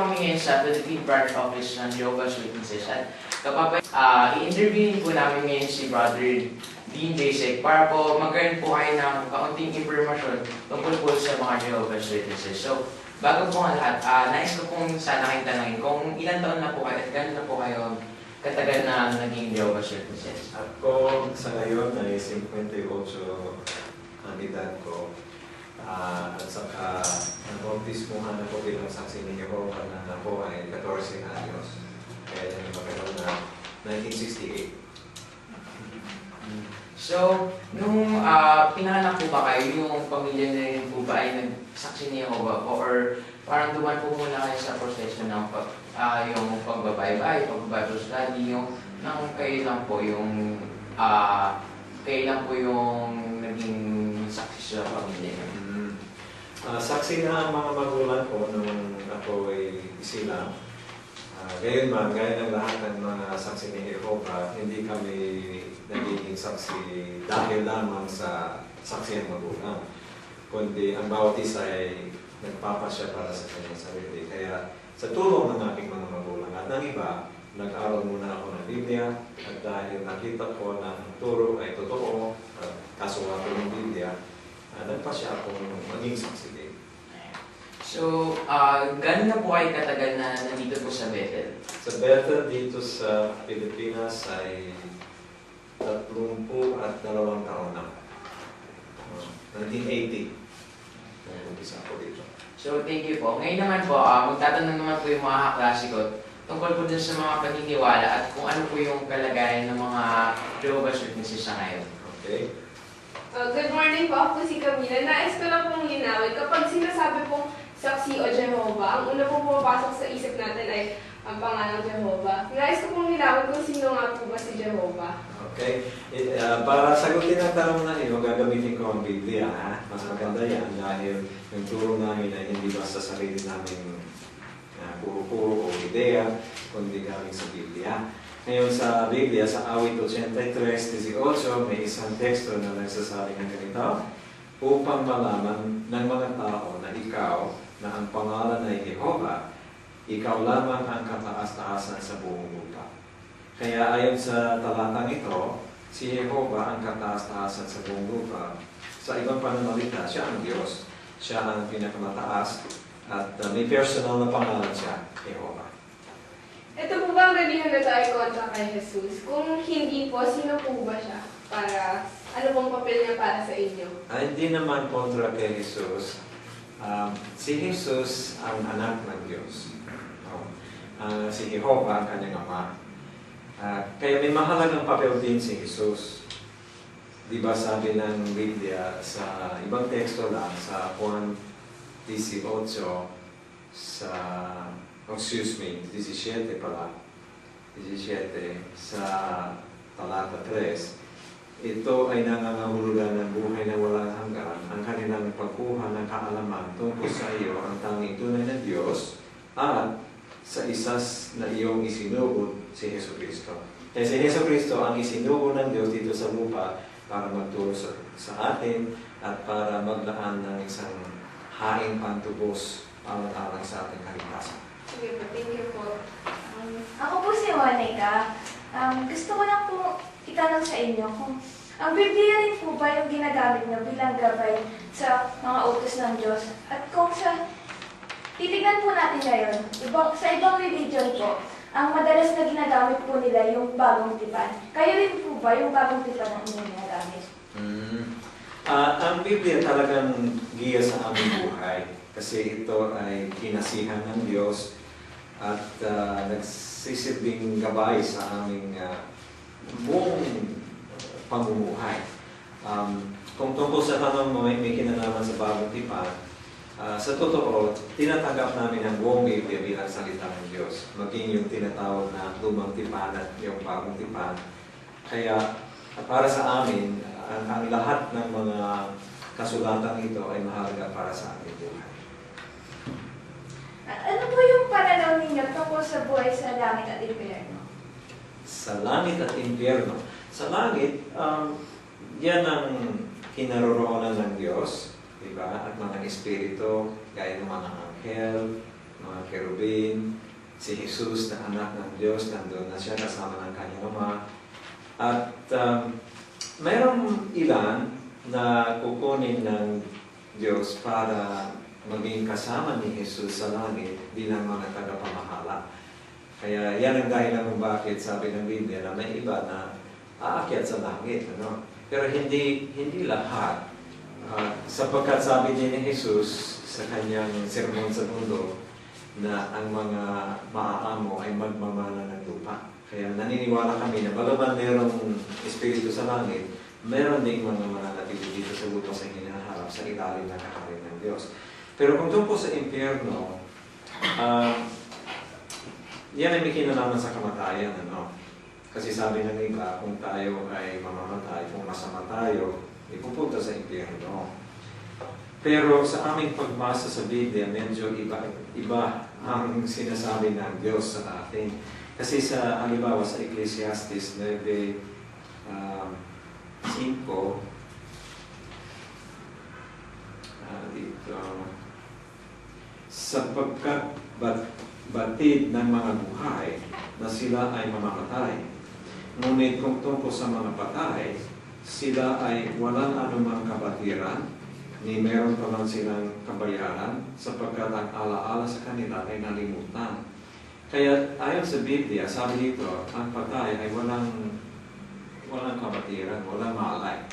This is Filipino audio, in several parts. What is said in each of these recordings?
kami ngayon sa Philippine Branch Office ng Jehovah's Witnesses at i-interviewin po namin ngayon si Brother Dean Basic para po magkaroon po kayo ng kaunting informasyon tungkol po sa mga Jehovah's Witnesses. So, bago po ang lahat, nais ko pong sana kayong tanongin kung ilang taon na po kayo at gano'n na po kayo katagal na naging Jehovah's Witnesses. Ako sa ngayon ay 58 ang edad ko. At saka nabautismuhan ako bilang saksi ni Jehovah na ako ay 14 anyos. Kaya yan yung magkaroon na 1968. So, nung pinanganak po ba kayo, yung pamilya na rin po ba ay nagsaksi ni Jehovah po or parang duman po muna kayo sa proseso ng yung pagbabaybay, pagbabible study, yung nang kayo lang po yung naging saksi sa pamilya niyo? Saksi na ang mga magulang ko nung ako ay isilang. Gayon man, gaya ng lahat ng mga saksi ni Jehovah, hindi kami nagiging saksi dahil lamang sa saksi ng magulang. Kundi ang bawat isa ay nagpapasya para sa kanyang sarili. Kaya sa tulong ng aking mga magulang at ng iba, nag-aral muna ako ng Biblia at dahil nakita ko na ang turo ay totoo at kasuwato ng Biblia, nagpasya ako maging saksi din. So, gano'n na po kayo katagal na nandito po sa Bethel? Sa Bethel dito sa Pilipinas ay 32 taon na. 1980. Nag-umpisa ako dito. So, thank you po. Ngayon naman po, magtatanong naman po yung mga kaklase ko tungkol po dun sa mga paniniwala at kung ano po yung kalagayan ng mga Jehovah's Witnesses sa ngayon. Okay? Good morning po, ako si Camila. Nais ko lang pong linawin. Kapag sinasabi pong saksi o Jehovah, ang una pong pumapasok sa isip natin ay ang pangalang Jehovah. Nais ko pong linawin kung sino nga po ba si Jehovah. Okay. Para sagutin ang tanong na iyo, gagamitin ko ang Biblia. Ha? Mas maganda yan dahil yung turo namin ay hindi basta sarili namin puro-puro o ideya, kundi galing sa Biblia. Ngayon sa Biblia, sa awit 83:18, may isang teksto na nagsasabi ng ganito, upang malaman ng mga tao na ikaw, na ang pangalan ay Jehovah, ikaw lamang ang kataas-taasan sa buong lupa. Kaya ayon sa talatang ito, si Jehovah ang kataas-taasan sa buong lupa. Sa ibang pananalita, siya ang Diyos. Siya ang pinakamataas at may personal na pangalan siya, Jehovah. Ito po ba ang relihiyon na tayo kontra kay Jesus? Kung hindi po, sino po ba siya? Para, ano pong papel niya para sa inyo? Hindi naman kontra kay Jesus. Si Jesus ang anak ng Diyos. Si Jehovah ang kanyang ama. Kaya may mahalagang papel din si Jesus. Di ba sabi ng Biblia sa ibang teksto lang, sa Juan 18, sa 17 pala, 17 sa talata 3, ito ay nangangahulugan ng buhay na walang hanggan, ang kanilang pagkuha ng kaalaman tungkol sa iyo ang tanging tunay na Diyos at sa isas na iyong isinuod si Jesucristo. Kaya si Jesucristo ang isinuod ng Diyos dito sa lupa para magturo sa atin at para maglaan ng isang haing pantubos alang sa ating kaligtasan. Sige po, thank you po. Ako po si Juanica. Gusto ko lang po itanong sa inyo kung ang Biblia rin po ba yung ginagamit niyo bilang gabay sa mga utos ng Diyos? At kung titignan po natin ngayon, sa ibang religion po, ang madalas na ginagamit po nila yung bagong tipan. Kayo rin po ba yung bagong tipan ang inyong ginagamit? Ang Biblia talagang giya sa aming buhay kasi ito ay kinasihan ng Diyos at nagsisilbing gabay sa aming buong pamumuhay. Kung tungkol sa tanong mo, may kinalaman sa bagong tipan, sa totoo, tinatanggap namin ang buong Biblia bilang salita ng Diyos. Maging yung tinatawag na lumang tipan at yung bagong tipan. Kaya para sa amin, ang lahat ng mga kasulatan ito ay mahalaga para sa ating buhay. Ano po yung pananaw ninyo tungkol sa buhay sa langit at impyerno? Sa langit at impyerno. Sa langit, yan ang kinaroroonan ng Diyos, diba? At mga espiritu, gaya ng mga anghel, mga kerubin, si Jesus na anak ng Diyos, nandun na siya kasama ng kanyang ama. At mayroong ilan na kukunin ng Diyos para maging kasama ni Jesus sa langit bilang mga tagapamahala. Kaya yan ang dahilan kung bakit sabi ng Biblia na may iba na aakyat sa langit. Ano? Pero hindi lahat. Sapagkat sabi din ni Jesus sa kanyang sermon sa mundo na ang mga maaamo ay magmamana ng lupa. Kaya naniniwala kami na bagaman mayroong Espiritu sa langit, meron ding mga mananatili dito sa lupa sa hinaharap sa ilalim ng kaharian ng Diyos. Pero kung tungkol sa impyerno, yan ay may kinalaman sa kamatayan. Ano? Kasi sabi ng iba, kung tayo ay mamamatay, kung masama tayo, ipupunta sa impyerno. Pero sa aming pagbasa sa Biblia, medyo iba ang sinasabi ng Diyos sa atin. Kasi sa halimbawa sa Ecclesiastes 9:5, dito, sapagkat batid ng mga buhay na sila ay mamamatay. Ngunit kung tungkol sa mga patay, sila ay walang anumang kabatiran, ni meron pa man silang kabayaran, sapagkat ang alaala sa kanila ay nalimutan. Kaya ayon sa Biblia, sabi dito, ang patay ay walang kabatiran, walang maalay.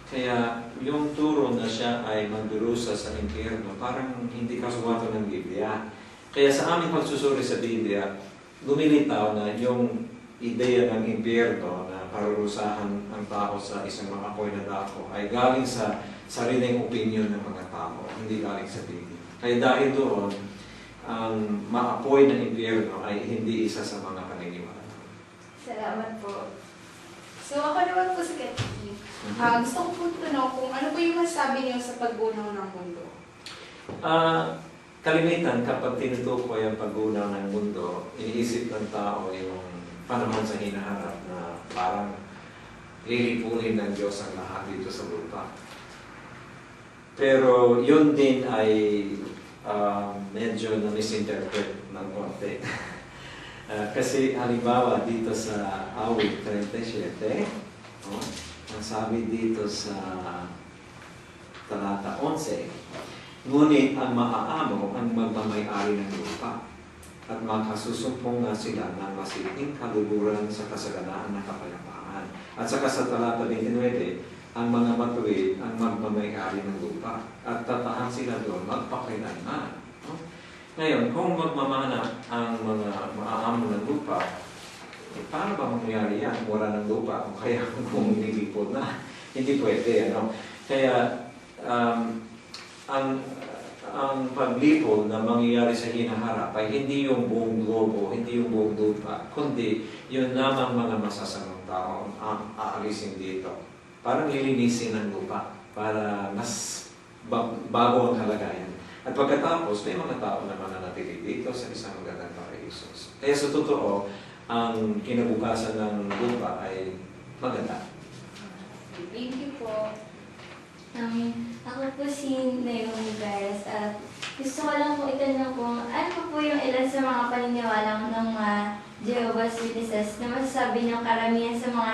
Kaya yung turo na siya ay magdurusa sa impyerno, parang hindi kasuwato ng Biblia. Kaya sa aming pagsusuri sa Biblia, lumilitaw na yung ideya ng impyerno na parurusahan ang tao sa isang mga apoy na dako ay galing sa sariling opinion ng mga tao, hindi galing sa Biblia. Kaya dahil doon, ang maapoy ng impyerno ay hindi isa sa mga paniniwala. Salamat po. So ako naman po si Kathy. Gusto ko po tanong kung ano po yung masabi niyo sa paggunaw ng mundo? Kalimitan, kapag tinutukoy ang paggunaw ng mundo, iniisip ng tao yung panahon sa hinaharap na parang lilipunin ng Diyos ang lahat dito sa lupa. Pero yun din ay medyo na-misinterpret ng konti. Kasi halimbawa dito sa awit 37, ang sabi dito sa talata 11, ngunit ang maaamo ang magmamay-ari ng lupa at makasusumpong nga sila ng masiting kaluguran sa kasaganaan ng kapayapaan. At saka sa talata 29, ang mga matuwid ang magmamay-ari ng lupa at tatahan sila doon magpakailanman. Ngayon, kung magmamana ang mga maaamo ng lupa, paano ba mangyari yan? Wala ng lupa, o kaya kung nilipod na, hindi pwede. Ano? Kaya, ang paglipod na mangyayari sa hinaharap ay hindi yung buong globo, hindi yung buong lupa, kundi yun lamang mga masasamang tao ang aalisin dito. Parang lilinisin ang lupa para mas bago ang kalagayan. At pagkatapos, may mga tao na mananatili dito sa isang magandang paraiso. Kaya sa totoo, ang kinabukasan ng lupa ay maganda. Thank you po. Ako po si Naomi Perez at gusto ko lang po itanong kung ano po yung ilan sa mga paniniwalang ng Jehovah's Witnesses na masasabi ng karamihan sa mga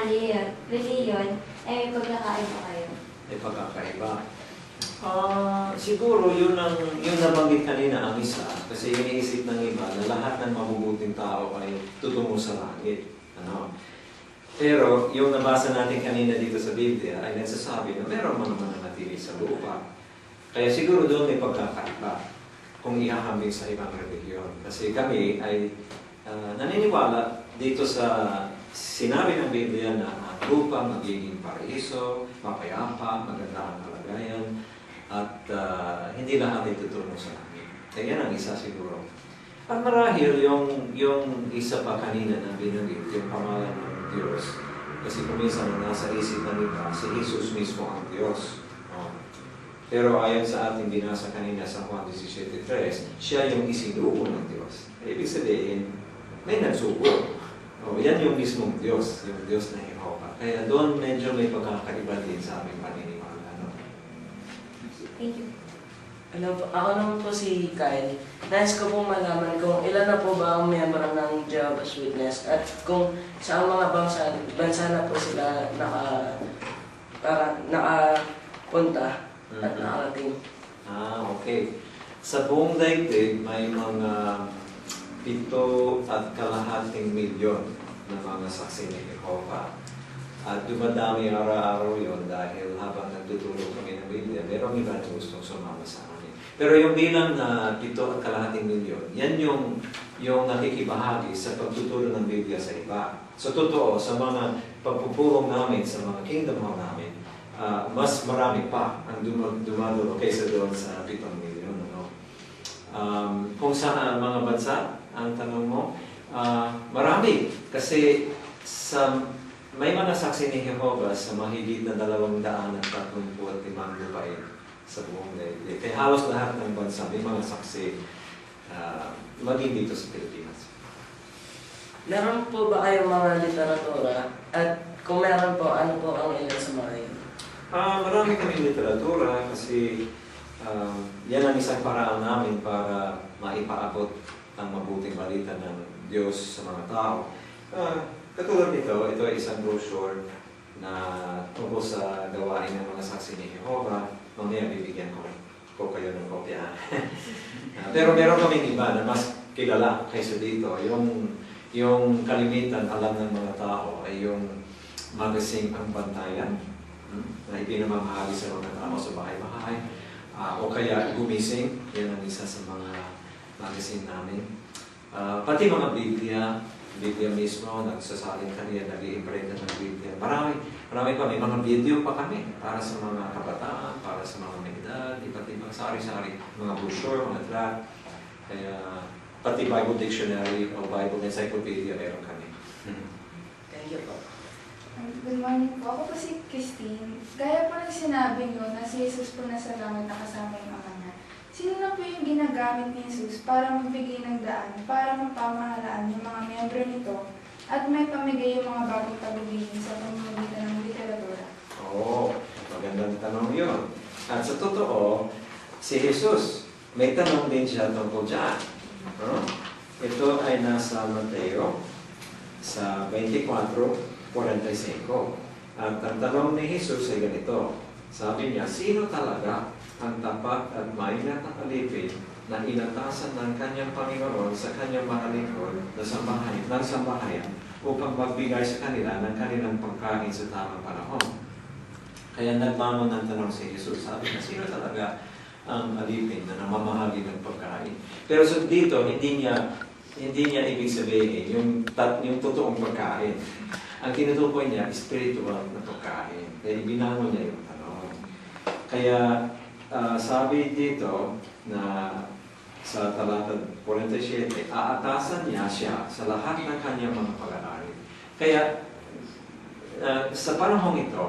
reliyon ay may pagkakaiba kayo? May pagkakaiba. Siguro yun nabanggit kanina ang isa. Kasi iniisip ng iba na lahat ng mabubuting tao ay tutungo sa langit. Ano? Pero yung nabasa natin kanina dito sa Biblia ay nagsasabi na meron mga mananatili sa lupa. Kaya siguro doon may pagkakaiba kung ihahambing sa ibang religiyon. Kasi kami ay naniniwala dito sa sinabi ng Biblia na ang lupa magiging paraiso, mapayapa, maganda ang kalagayan, at hindi lahat ay tutungo sa langit. Kaya yan ang isa siguro. At marahil yung isa pa kanina na binanggit, yung pangalan ng Diyos. Kasi kuminsan na nasa isip ng iba, si Jesus mismo ang Diyos. Pero ayon sa ating binasa kanina sa Juan 17:3, siya yung isinugo ng Diyos. Ibig sabihin, may nagsugo. Yan yung mismong Diyos, yung Diyos na Jehovah. Kaya doon medyo may pagkakaiba din sa aming paniniwala. Thank you. Ano po, ako naman po si Kyle. Nais ko pong malaman kung ilan na po ba ang miyembro ng Jehovah's Witness at kung sa mga bansa na po sila nakapunta at nakarating. Okay. Sa buong daigdig, may mga 7.5 milyon na mga saksi ni Jehovah. At dumadami araw-araw yon dahil habang nagtutulog kami ng Biblia, merong iba na gustong sumama sa amin. Pero yung bilang na 7.5 milyon, yan yung nakikibahagi sa pagtutulong ng Biblia sa iba. So totoo, sa mga pagpupulong namin, sa mga kingdom hall namin, mas marami pa ang dumadalo kaysa doon sa 7 milyon. Ano? Kung saan mga bansa, ang tanong mo, marami. Kasi may mga saksi ni Jehovah sa mahigit na 235 lupain sa buong daigdig. Kaya halos lahat ng bansa may mga saksi maging dito sa Pilipinas. Meron po ba kayong mga literatura? At kung meron po, ano po ang ilan sa mga yun? Marami kaming literatura kasi yan ang isang paraan namin para maipaabot ang mabuting balita ng Diyos sa mga tao. Katulad nito, ito ay isang brochure na tungkol sa gawain ng mga saksi ni Jehovah. Mamaya bibigyan ko kayo ng kopya. Pero meron kaming iba na mas kilala kaysa dito. Yung kalimitan alam ng mga tao ay yung magazine Ang Bantayan na ipinamamahagi sa mga tao sa bahay-bahay. O kaya Gumising, yan ang isa sa mga magazine namin. Pati mga Biblia mismo, nagsasalin kami, nag-i-imprenta ng Biblia. Marami pa, may mga video pa kami para sa mga kabataan, para sa mga may edad, iba't ibang sari-sari, mga brochure, mga tract. Kaya pati Bible Dictionary o Bible Encyclopedia meron kami. Thank you po. Good morning po. Ako po si Christine. Gaya po ng sinabi niyo na si Jesus po nasa langit nakasama yung Ama niya. Sino na po yung ginagamit ni Jesus para magbigay ng daan, para mapamahalaan yung mga miyembro nito at may pamigay yung mga bagong tagubilin sa pamamagitan ng literatura? Oo, magandang tanong yun. At sa totoo, si Jesus, may tanong din siya tungkol dyan. Ito ay nasa Mateo sa 24:45. At ang tanong ni Jesus ay ganito. Sabi niya, sino talaga ang tapat at maingat na alipin na inatasan ng kanyang Panginoon sa kanyang mga lingkod ng sambahayan upang magbigay sa kanila ng kanilang pagkain sa tamang panahon? Kaya nagmamon ng tanong si Jesus. Sabi niya, sino talaga ang alipin na namamahagi ng pagkain? Pero so dito, hindi niya ibig sabihin yung totoong pagkain. Ang tinutukoy niya, spiritual na pagkain. Kaya ibinangon niya yung tanong. Kaya sabi dito na sa talata 47, aatasan niya siya sa lahat ng kanyang mga pag-aaral. Kaya sa panahong ito,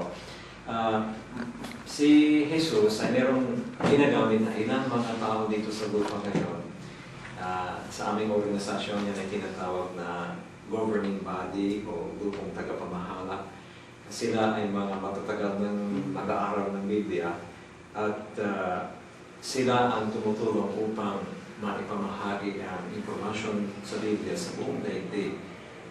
si Jesus ay merong ginagamit na ilang mga tao dito sa lupa ngayon. Sa aming organisasyon yan ay tinatawag na governing body o grupong tagapamahala. Sila ay mga matatagal ng nag-aaral ng Biblia at sila ang tumutulong upang maipamahagi ang impormasyon sa Biblia sa buong daigdig.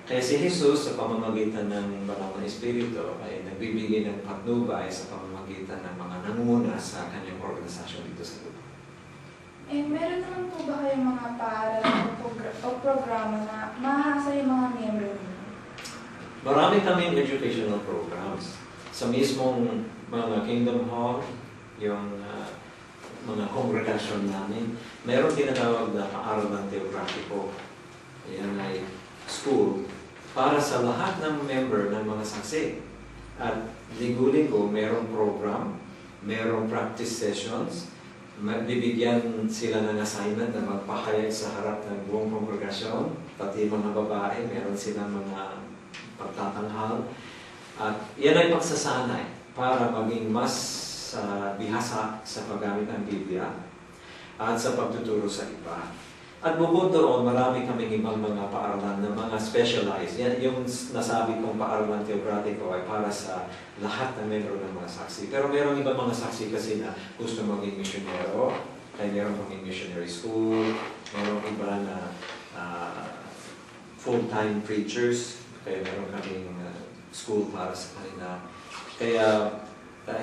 Kaya si Jesus sa pamamagitan ng Banal na Espiritu ay nagbibigay ng patnubay sa pamamagitan ng mga nangunguna sa kanyang organisasyon dito sa lupa. Meron naman po ba kayong mga paaralan o programa na mahasa yung mga miyembro niyo? Marami kaming educational programs. Sa mismong mga Kingdom Hall, yung mga kongregasyon namin, mayroon tinatawag na paaralan teografiko. Yan ay school para sa lahat ng member ng mga saksi. At linggo-linggo, mayroong program, mayroong practice sessions, bibigyan sila ng assignment na magpahayag sa harap ng buong kongregasyon, pati mga babae, meron silang mga pagtatanghal. At yan ay pagsasanay para maging mas bihasa sa paggamit ng Biblia at sa pagtuturo sa iba. At bukod doon, marami kaming ibang mga paaralan na mga specialized. Yan, yung nasabi kong paaralan teokratiko ay para sa lahat ng membro ng mga saksi. Pero mayroong ibang mga saksi kasi na gusto maging misyonero, Kaya meron kami missionary school, meron iba na full-time preachers, kaya meron kaming school para sa kanila. Kaya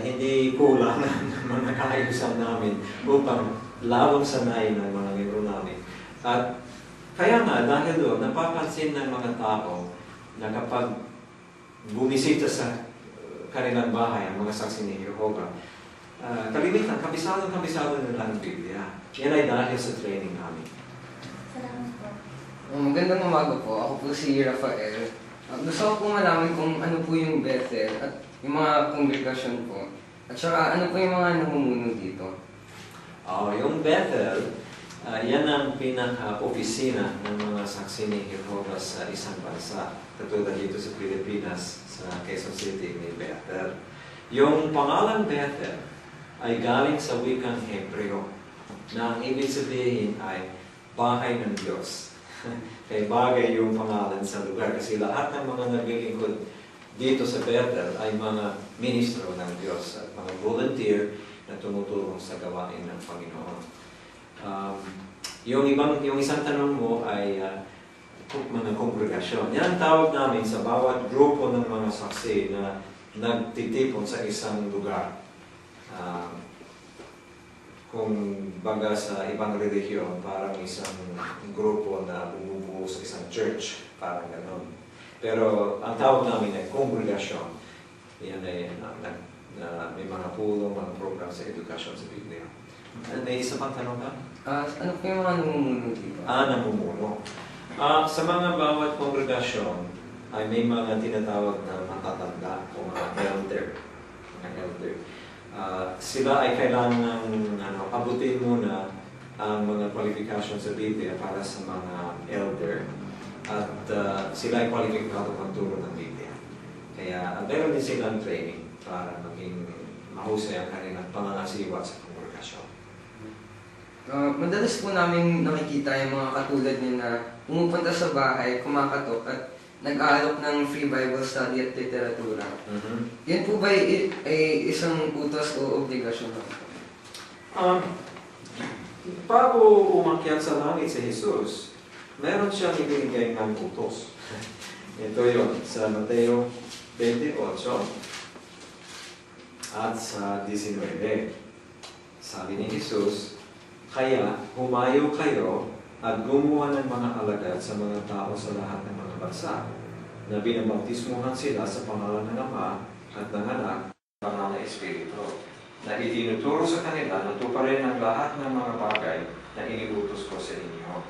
hindi kulang ng mga kaayusan namin upang lalong sanayin ng mga membro namin. At kaya nga, dahil doon, napapansin ng mga tao na kapag bumisita sa kanilang bahay ang mga saksi ni Jehovah, kalimitan, kabisado nila ang Biblia. Yan ay dahil sa training namin. Salamat po. Magandang umaga po. Ako po si Rafael. Gusto ko po malaman kung ano po yung Bethel at yung mga kongregasyon po. At saka ano po yung mga namumuno dito. Yung Bethel, yan ang pinaka-opisina ng mga saksi ni Jehovah sa isang bansa. Katulad dito sa Pilipinas, sa Quezon City, may Bethel. Yung pangalan Bethel ay galing sa wikang Hebreo, na ang ibig sabihin ay bahay ng Diyos. Kaya bagay yung pangalan sa lugar kasi lahat ng mga naglilingkod dito sa Bethel ay mga ministro ng Diyos at mga volunteer na tumutulong sa gawain ng Panginoon. Yung isang tanong mo ay mga kongregasyon. Yan ang tawag namin sa bawat grupo ng mga saksi na nagtitipon sa isang lugar. Kung baga sa ibang relihiyon, parang isang grupo na bumubuo sa isang church, parang gano'n. Pero ang tawag namin ay kongregasyon. Yan ay may mga pulong, mga program sa edukasyon sa Biblia. May isa pang tanong ka? Ano po yung mga namumuno dito? Namumuno. Sa mga bawat kongregasyon ay may mga tinatawag na matatanda o mga elder. Sila ay kailangan abutin muna ang mga qualification sa Biblia para sa mga elder at sila ay kwalipikado magturo ng Biblia. Kaya meron din silang training para maging mahusay ang kanilang pangangasiwa sa kongregasyon. Madalas po namin nakikita yung mga katulad niyo na pumupunta sa bahay, kumakatok at nag-aalok ng free Bible study at literatura. Yan po ba ay isang utos o obligasyon? Bago umakyat sa langit si Jesus, meron siyang ibinigay ng utos. Ito yun, sa Mateo 28 at sa 19. Sabi ni Jesus, kaya humayo kayo at gumawa ng mga alagad sa mga tao sa lahat ng mga bansa, na binabautismuhan sila sa pangalan ng Ama at ng Anak at Banal na Espiritu, na itinuturo sa kanila na tuparin ang lahat ng mga bagay na iniutos ko sa inyo.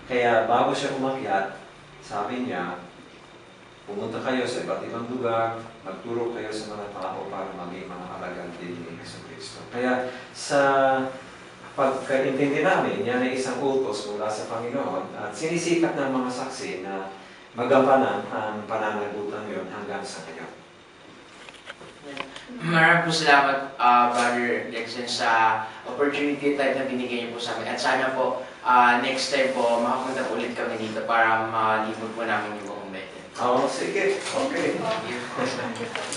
Kaya bago siya umakyat, sabi niya, pumunta kayo sa iba't ibang lugar, magturo kayo sa mga tao para maging mga alagad din ni Jesucristo. Kaya sa pagkaintindi namin, yan ay isang utos mula sa Panginoon at sinisikap ng mga saksi na magampanan ang pananagutan yun hanggang sa ngayon. Maraming po salamat, Brother Lexen, sa opportunity type na binigay niyo po sa amin. At sana po, next time po, makapunta ulit kami dito para malibot po namin yung buong Bethel. Sige. Okay. Thank you.